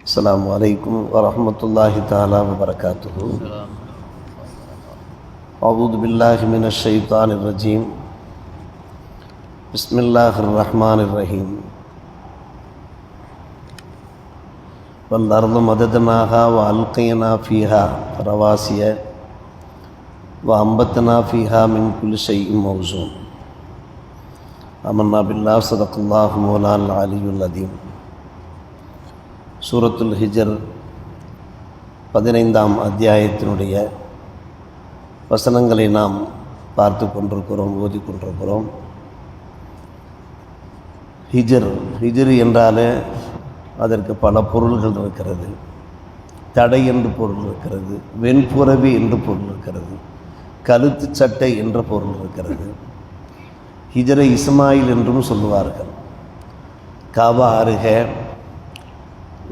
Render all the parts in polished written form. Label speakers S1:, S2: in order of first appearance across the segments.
S1: السلام عليكم ورحمة الله تعالى وبركاته. أعوذ بالله من الشيطان الرجيم. بسم الله الرحمن الرحيم. والأرض مددناها وألقينا فيها رواسي وأنبتنا فيها من كل شيء موزون. آمنا بالله صدق الله مولانا العلي العظيم. சூரத்துல் ஹிஜர் 15ஆம் அத்தியாயத்தினுடைய வசனங்களை நாம் பார்த்து கொண்டிருக்கிறோம், ஓதி கொண்டிருக்கிறோம். ஹிஜர் என்றாலே அதற்கு பல பொருள்கள் இருக்கிறது. தடை என்று பொருள் இருக்கிறது, வெண்புறவி என்று பொருள் இருக்கிறது, கழுத்து சட்டை என்ற பொருள் இருக்கிறது. ஹிஜரை இஸ்மாயில் என்றும் சொல்லுவார்கள். காபா அருகே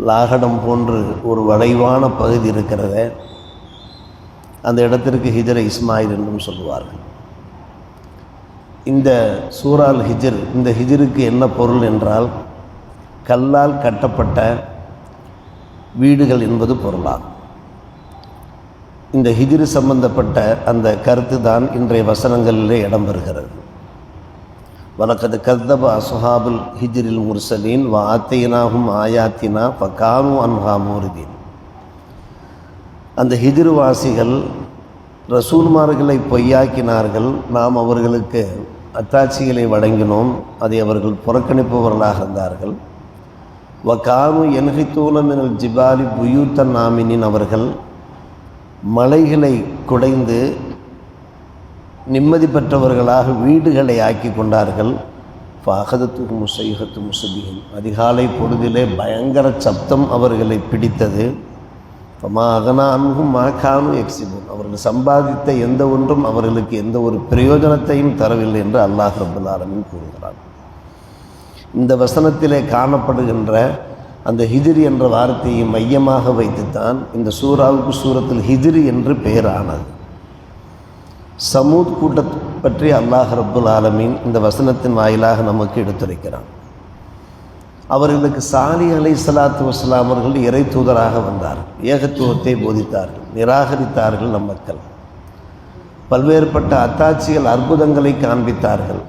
S1: லாகடம் போன்று ஒரு வளைவான பகுதி இருக்கிறத, அந்த இடத்திற்கு ஹிஜரை இஸ்மாயில் என்றும் சொல்லுவார்கள். இந்த சூரால் ஹிஜர், இந்த ஹிஜருக்கு என்ன பொருள் என்றால் கல்லால் கட்டப்பட்ட வீடுகள் என்பது பொருளாகும். இந்த ஹிஜ்ரு சம்பந்தப்பட்ட அந்த கருத்து தான் இன்றைய வசனங்களிலே இடம்பெறுகிறது. வலக்கது கத்தப அஸ்ஹாபுல் ஹிஜ்ரில் முர்சலீன் வ ஆத்தைனாஹும் ஆயாத்தினா ஃபகானு அன்ஹா மூரிதீன். அந்த ஹிஜ்ருவாசிகள் ரசூல்மார்களை பொய்யாக்கினார்கள், நாம் அவர்களுக்கு அத்தாட்சிகளை வழங்கினோம், அதை அவர்கள் புறக்கணிப்பவர்களாக இருந்தார்கள். வகானு என்ஹித்தூன மினல் ஜிபாலி புயூத்தன் ஆமினின், அவர்கள் மலைகளை குடைந்து நிம்மதி பெற்றவர்களாக வீடுகளை ஆக்கி கொண்டார்கள். ஃபாகதத்து முசைஹத்து முசபியின், அதிகாலை பொழுதிலே பயங்கர சப்தம் அவர்களை பிடித்தது. மா அகனா அன்ஹும் மாகானு எக்ஸிபுன், அவர்கள் சம்பாதித்த எந்த ஒன்றும் அவர்களுக்கு எந்த ஒரு பிரயோஜனத்தையும் தரவில்லை என்று அல்லாஹ் ரப்பல் ஆலமீன் கூறுகிறார். இந்த வசனத்திலே காணப்படுகின்ற அந்த ஹிஜ்ர் என்ற வார்த்தையை மையமாக வைத்துத்தான் இந்த சூராவுக்கு சூரத்துல் ஹிஜ்ர் என்று பெயரானது. சமூத் கூட்டத்தை பற்றி அல்லாஹ் ரப்பல் ஆலமீன் இந்த வசனத்தின் வாயிலாக நமக்கு எடுத்துரைக்கிறான். அவர்களுக்கு சாலிஹ் அலைஹிஸ்ஸலாத்து வஸ்ஸலாம் அவர்கள் இறை தூதராக வந்தார்கள், ஏகத்துவத்தை போதித்தார்கள், நிராகரித்தார்கள் நம் மக்கள். பல்வேறுபட்ட அத்தாட்சிகள், அற்புதங்களை காண்பித்தார்கள்,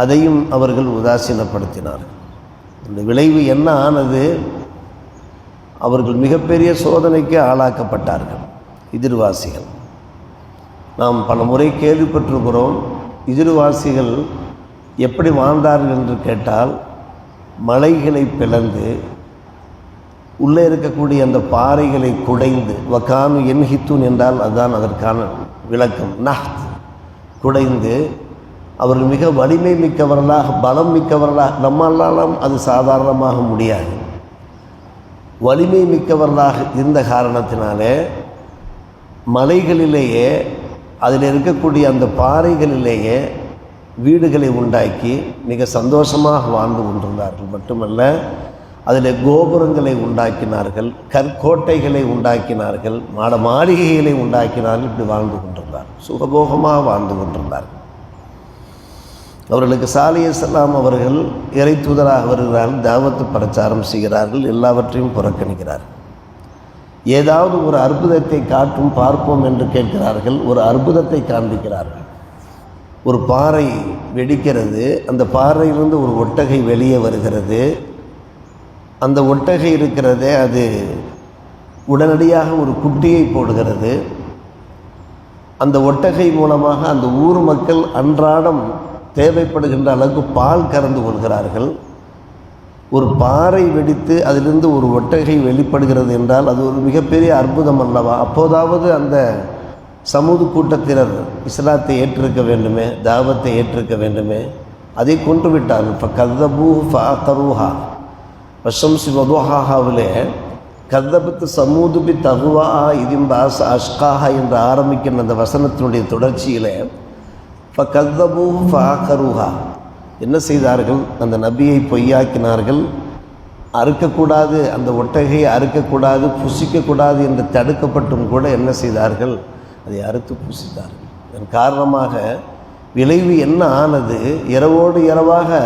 S1: அதையும் அவர்கள் உதாசீனப்படுத்தினார்கள். இந்த விளைவு என்ன ஆனது? அவர்கள் மிகப்பெரிய சோதனைக்கு ஆளாக்கப்பட்டார்கள். ஹிஜ்ருவாசிகள் நாம் பல முறை கேள்விப்பட்டிருக்கிறோம். ஹிஜ்ருவாசிகள் எப்படி வாழ்ந்தார்கள் என்று கேட்டால், மலைகளை பிளந்து உள்ளே இருக்கக்கூடிய அந்த பாறைகளை குடைந்து, வகானு என்ஹித்தூன் என்றால் அதுதான் அதற்கான விளக்கம், நஹ்த், குடைந்து அவர்கள் மிக வலிமை மிக்கவர்களாக, பலம் மிக்கவர்களாக, நம்மளாலும் அது சாதாரணமாக முடியாது, வலிமை மிக்கவர்களாக இருந்த காரணத்தினாலே மலைகளிலேயே, அதில் இருக்கக்கூடிய அந்த பாறைகளிலேயே வீடுகளை உண்டாக்கி மிக சந்தோஷமாக வாழ்ந்து கொண்டிருந்தார்கள். மட்டுமல்ல, அதில் கோபுரங்களை உண்டாக்கினார்கள், கற்கோட்டைகளை உண்டாக்கினார்கள், மாளிகைகளை உண்டாக்கினார்கள். இப்படி வாழ்ந்து கொண்டிருந்தார்கள், சுகபோகமாக வாழ்ந்து கொண்டிருந்தார்கள். அவர்களுக்கு சாலிஹ் அலைஹிஸ்ஸலாம் அவர்கள் இறை தூதராக வருகிறார்கள், தாவத்து பிரச்சாரம் செய்கிறார்கள், எல்லாவற்றையும் புறக்கணிக்கிறார்கள். ஏதாவது ஒரு அற்புதத்தை காட்டும், பார்ப்போம் என்று கேட்கிறார்கள். ஒரு அற்புதத்தை காண்பிக்கிறார்கள். ஒரு பாறை வெடிக்கிறது, அந்த பாறையிலிருந்து ஒரு ஒட்டகை வெளியே வருகிறது. அந்த ஒட்டகை இருக்கிறதே, அது உடனடியாக ஒரு குட்டியை போடுகிறது. அந்த ஒட்டகை மூலமாக அந்த ஊர் மக்கள் அன்றாடம் தேவைப்படுகின்ற அளவுக்கு பால் கறந்து கொள்கிறார்கள். ஒரு பாறை வெடித்து அதிலிருந்து ஒரு ஒட்டகை வெளிப்படுகிறது என்றால் அது ஒரு மிகப்பெரிய அற்புதம் அல்லவா? அப்போதாவது அந்த சமூக கூட்டத்தினர் இஸ்லாத்தை ஏற்றிருக்க வேண்டுமே, தாவத்தை ஏற்றிருக்க வேண்டுமே. அதை கொன்று விட்டார்கள். இப்போ கதபூ ஃபஅகரூஹா வஷம்சி வதுஹாஹாவிலே கதபத்து சமூதுபி தகுவா இதிம்பாஸ் அஷ்காஹா என்று ஆரம்பிக்கின்ற அந்த வசனத்தினுடைய தொடர்ச்சியிலே இப்போ கதபூ ஃபஅகரூஹா என்ன செய்தார்கள்? அந்த நபியை பொய்யாக்கினார்கள். அறுக்கக்கூடாது, அந்த ஒட்டகையை அறுக்கக்கூடாது, புசிக்கக்கூடாது என்று தடுக்கப்பட்டும் கூட என்ன செய்தார்கள்? அதை அறுத்து புசித்தார்கள். இதன் காரணமாக விளைவு என்ன ஆனது? இரவோடு இரவாக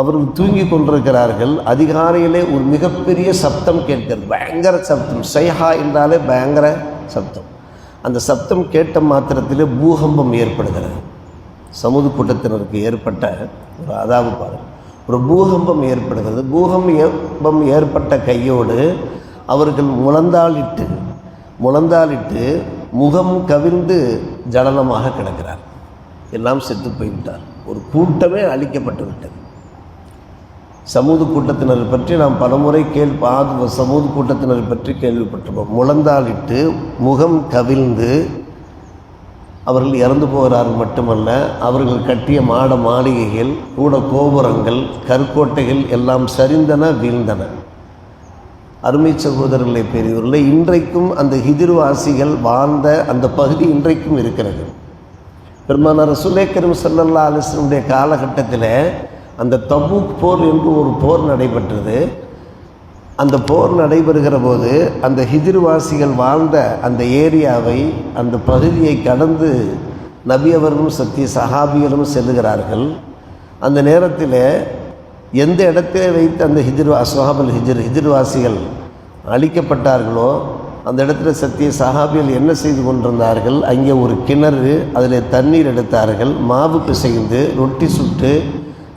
S1: அவர்கள் தூங்கி கொண்டிருக்கிறார்கள். அதிகாலையிலே ஒரு மிகப்பெரிய சப்தம் கேட்கிறது, பயங்கர சப்தம். சைஹா என்றாலே பயங்கர சப்தம். அந்த சப்தம் கேட்ட மாத்திரத்திலே பூகம்பம் ஏற்படுகிறது. சமூக கூட்டத்தினருக்கு ஏற்பட்ட ஒரு அதாவு பாருங்கள், ஒரு பூகம்பம் ஏற்படுகிறது. பூகம்பம் ஏற்பட்ட கையோடு அவர்கள் முழந்தாளிட்டு முகம் கவிழ்ந்து ஜடலமாக கிடக்கிறார். எல்லாம் செத்து போய்விட்டார். ஒரு கூட்டமே அழிக்கப்பட்டு விட்டது. சமூக கூட்டத்தினரை பற்றி நாம் பலமுறை சமூக கூட்டத்தினரை பற்றி கேள்விப்பட்டிருப்போம். முழந்தாளிட்டு முகம் கவிழ்ந்து அவர்கள் இறந்து போகிறார்கள் மட்டுமல்ல, அவர்கள் கட்டிய மாளிகைகள் கூட கோபுரங்கள் கற்கோட்டைகள் எல்லாம் சரிந்தன, வீழ்ந்தன. அருமை சகோதரர்களை பெரியவர்களே, இன்றைக்கும் அந்த ஹிஜ்ர்வாசிகள் வாழ்ந்த அந்த பகுதி இன்றைக்கும் இருக்கிறது. பெருமானார் ரசூலுல்லாஹி ஸல்லல்லாஹு அலைஹி வஸல்லம் காலகட்டத்தில் அந்த தபூக் போர் என்று ஒரு போர் நடைபெற்றது. அந்த போர் நடைபெறுகிற போது அந்த ஹிஜ்ர்வாசிகள் வாழ்ந்த அந்த ஏரியாவை, அந்த பகுதியை கடந்து நபி அவர்களும் சஹாபிகளும் செல்லுகிறார்கள். அந்த நேரத்தில் எந்த இடத்திலே வைத்து அந்த ஹிஜ்ர்வாசிகள் அழிக்கப்பட்டார்களோ அந்த இடத்துல சஹாபிகள் என்ன செய்து கொண்டிருந்தார்கள், அங்கே ஒரு கிணறு, அதில் தண்ணீர் எடுத்தார்கள், மாவு பிசைந்து ரொட்டி சுட்டு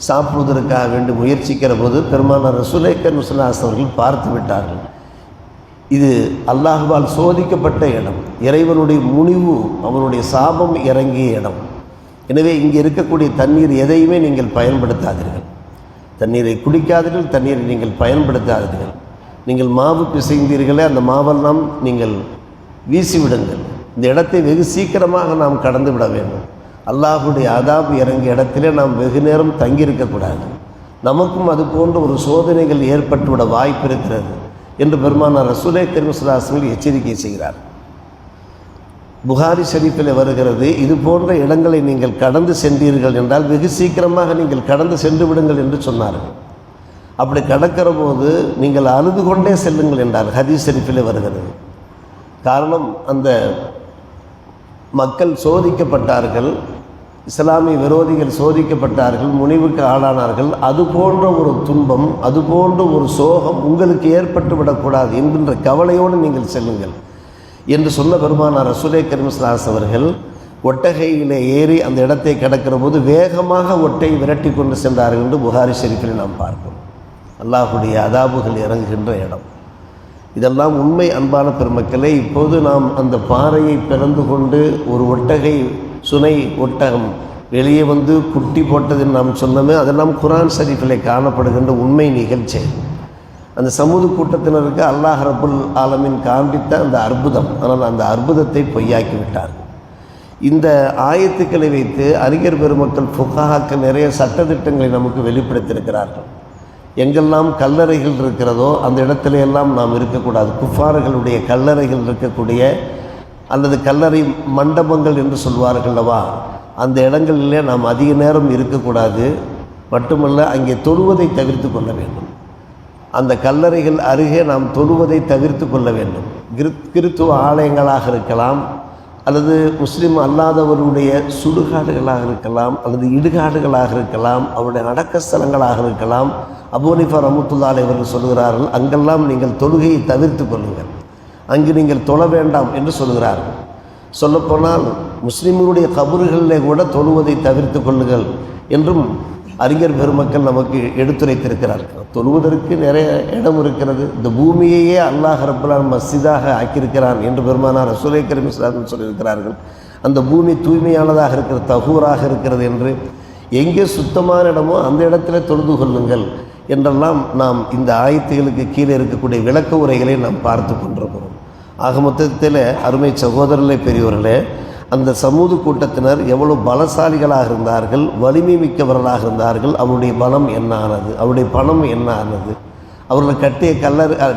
S1: சாப்பிடுவதற்காக வேண்டி முயற்சிக்கிற போது பெருமானார் ரசூலுல்லாஹி ஸல்லல்லாஹு அலைஹி வஸல்லம் அவர்கள் பார்த்து விட்டார்கள். இது அல்லாஹ்வால் சோதிக்கப்பட்ட இடம், இறைவனுடைய முனிவு, அவனுடைய சாபம் இறங்கிய இடம். எனவே இங்கே இருக்கக்கூடிய தண்ணீர் எதையுமே நீங்கள் பயன்படுத்தாதீர்கள், தண்ணீரை குடிக்காதீர்கள், தண்ணீரை நீங்கள் பயன்படுத்தாதீர்கள். நீங்கள் மாவு பிசைந்தீர்களே, அந்த மாவெல்லாம் நீங்கள் வீசிவிடுங்கள். இந்த இடத்தை வெகு சீக்கிரமாக நாம் கடந்து விட வேண்டும். அல்லாஹுடைய அதாபு இறங்கிய இடத்திலே நாம் வெகு நேரம் தங்கியிருக்கக்கூடாது. நமக்கும் அது போன்ற ஒரு சோதனைகள் ஏற்பட்டுவிட வாய்ப்பு இருக்கிறது என்று பெருமானார் ரசூலுல்லாஹி ஸல்லல்லாஹு அலைஹி வஸல்லம் எச்சரிக்கை செய்கிறார். புகாரி ஷரீஃபில் வருகிறது, இது போன்ற இடங்களை நீங்கள் கடந்து சென்றீர்கள் என்றால் வெகு சீக்கிரமாக நீங்கள் கடந்து சென்று விடுங்கள் என்று சொன்னார்கள். அப்படி கடக்கிற போது நீங்கள் அழுது கொண்டே செல்லுங்கள் என்றார். ஹதீஸ் ஷரீஃபில் வருகிறது. காரணம், அந்த மக்கள் சோதிக்கப்பட்டார்கள், இஸ்லாமிய விரோதிகள் சோதிக்கப்பட்டார்கள், முனிவுக்கு ஆளானார்கள். அது போன்ற ஒரு துன்பம், அது போன்ற ஒரு சோகம் உங்களுக்கு ஏற்பட்டு விடக்கூடாது என்கின்ற கவலையோடு நீங்கள் செல்லுங்கள் என்று சொன்ன பெருமானார் ரசூலுல்லாஹி ஸல்லல்லாஹு அலைஹி வஸல்லம் அவர்கள் ஒட்டகையிலே ஏறி அந்த இடத்தை கடக்கிற போது வேகமாக ஒட்டையை விரட்டி கொண்டு சென்றார்கள் என்று புகாரி ஷரீஃபில் நாம் பார்க்கிறோம். அல்லாஹுடைய அதாபுகள் இறங்குகின்ற இடம். இதெல்லாம் உண்மை அன்பான பெருமக்களே. இப்போது நாம் அந்த பாறையை பிளந்து கொண்டு ஒரு ஒட்டகை, சுனை ஒட்டகம் வெளியே வந்து குட்டி போட்டதுன்னு நாம் சொன்னோமே, அதெல்லாம் குர்ஆன் ஷரீஃபிலே காணப்படுகின்ற உண்மை நிகழ்ச்சி. அந்த சமூக கூட்டத்தினருக்கு அல்லாஹ் ரப்புல் ஆலமீன் காண்பித்த அந்த அற்புதம். ஆனால் அந்த அற்புதத்தை பொய்யாக்கி விட்டார்கள். இந்த ஆயத்துக்களை வைத்து அறிஞர் பெருமக்கள், ஃபுகாஹாக்கள் நிறைய சட்டத்திட்டங்களை நமக்கு வெளிப்படுத்தியிருக்கிறார்கள். எங்கெல்லாம் கல்லறைகள் இருக்கிறதோ அந்த இடத்துல எல்லாம் நாம் இருக்கக்கூடாது. குஃபார்களுடைய கல்லறைகள் இருக்கக்கூடிய அல்லது கல்லறை மண்டபங்கள் என்று சொல்வார்கள் அல்லவா, அந்த இடங்களிலே நாம் அதிக நேரம் இருக்கக்கூடாது. மட்டுமல்ல, அங்கே தொழுவதை தவிர்த்து கொள்ள வேண்டும். அந்த கல்லறைகள் அருகே நாம் தொழுவதை தவிர்த்து கொள்ள வேண்டும். கிறித்துவ ஆலயங்களாக இருக்கலாம், அல்லது முஸ்லீம் அல்லாதவருடைய சுடுகாடுகளாக இருக்கலாம், அல்லது இடுகாடுகளாக இருக்கலாம், அவருடைய அடக்க ஸ்தலங்களாக இருக்கலாம். அபூ ஹனீஃபா ரஹ்மத்துல்லாஹி அலைஹி அவர்கள் சொல்கிறார்கள், அங்கெல்லாம் நீங்கள் தொழுகையை தவிர்த்து கொள்ளுங்கள், அங்கு நீங்கள் தொழ வேண்டாம் என்று சொல்கிறார்கள். சொல்லப்போனால் முஸ்லீம்களுடைய கபறுகளிலே கூட தொழுவதை தவிர்த்து கொள்ளுங்கள் என்றும் அறிஞர் பெருமக்கள் நமக்கு எடுத்துரைத்திருக்கிறார்கள். தொழுவதற்கு நிறைய இடம் இருக்கிறது. இந்த பூமியையே அல்லாஹ் ரப்பல் ஆலமீன் மஸ்ஜிதாக ஆக்கியிருக்கிறான் என்று பெருமானார் ரசூலுல்லாஹி ஸல்லல்லாஹு அலைஹி வஸல்லம் சொல்லியிருக்கிறார்கள். அந்த பூமி தூய்மையானதாக இருக்கிறது, தஹூராக இருக்கிறது என்று. எங்கே சுத்தமான இடமோ அந்த இடத்துல தொழுது கொள்ளுங்கள் என்றெல்லாம் நாம் இந்த ஆயத்துகளுக்கு கீழே இருக்கக்கூடிய விளக்க உரைகளை நாம் பார்த்து கொண்டிருக்கிறோம். ஆக மொத்தத்தில் அருமை சகோதரர்களே, பெரியவர்களே, அந்த சமூக கூட்டத்தினர் எவ்வளவு பலசாலிகளாக இருந்தார்கள், வலிமை மிக்கவர்களாக இருந்தார்கள். அவருடைய பலம் என்ன ஆனது, அவருடைய பணம் என்ன ஆனது, அவர்கள்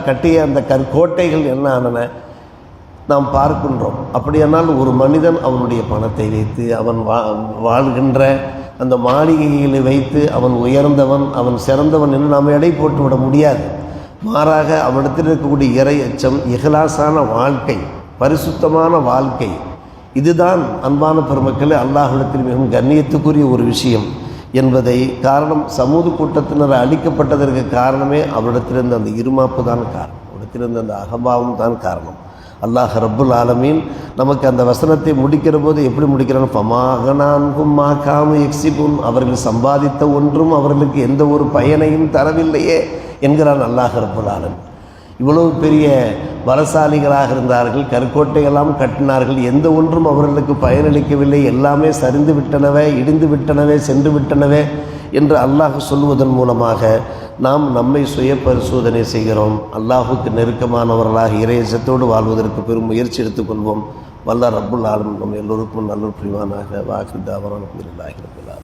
S1: கட்டிய அந்த கற்கோட்டைகள் என்ன ஆனன நாம் பார்க்கின்றோம். அப்படியானால் ஒரு மனிதன் அவனுடைய பணத்தை வைத்து அவன் வாழ்கின்ற அந்த மாளிகைகளை வைத்து அவன் உயர்ந்தவன், அவன் சிறந்தவன் என்று நாம் எடை போட்டு விட முடியாது. மாறாக அவனிடத்தில் இருக்கக்கூடிய இறை அச்சம், இஹ்லாஸான வாழ்க்கை, பரிசுத்தமான வாழ்க்கை, இதுதான் அன்பான பெருமக்களே அல்லாஹ்விடத்தில் மிகவும் கண்ணியத்துக்குரிய ஒரு விஷயம். என்பதை காரணம் சமூக கூட்டத்தினர் அழிக்கப்பட்டதற்கு காரணமே அவரிடத்திலிருந்து அந்த இருமாப்பு தான் காரணம், அவரிடத்திலிருந்து அந்த அகபாவம் தான் காரணம். அல்லாஹ் ரப்புல் ஆலமீன் நமக்கு அந்த வசனத்தை முடிக்கிற போது எப்படி முடிக்கிறான்? ஃபமாகனான்கும் மா காமு எக்ஸிபுன், அவர்கள் சம்பாதித்த ஒன்றும் அவர்களுக்கு எந்த ஒரு பயனையும் தரவில்லையே என்கிறான் அல்லாஹ் ரப்புல் ஆலமீன். இவ்வளவு பெரிய பலசாலிகளாக இருந்தார்கள், கற்கோட்டையெல்லாம் கட்டினார்கள், எந்த ஒன்றும் அவர்களுக்கு பயனளிக்கவில்லை, எல்லாமே சரிந்து விட்டனவே, இடிந்து விட்டனவே, சென்று விட்டனவே என்று அல்லாஹ் சொல்வதன் மூலமாக நாம் நம்மை சுய பரிசோதனை செய்கிறோம். அல்லாஹுக்கு நெருக்கமானவர்களாக இறையச்சத்தோடு வாழ்வதற்கு பெரும் முயற்சி எடுத்துக்கொள்வோம். வல்ல ரப்புல் ஆலமீன் நம் எல்லோருக்கும் நல்ல புரிவானாக. வாஹிர் தாவரான அல்ஹம்துலில்லாஹி ரப்பில் ஆலமீன்.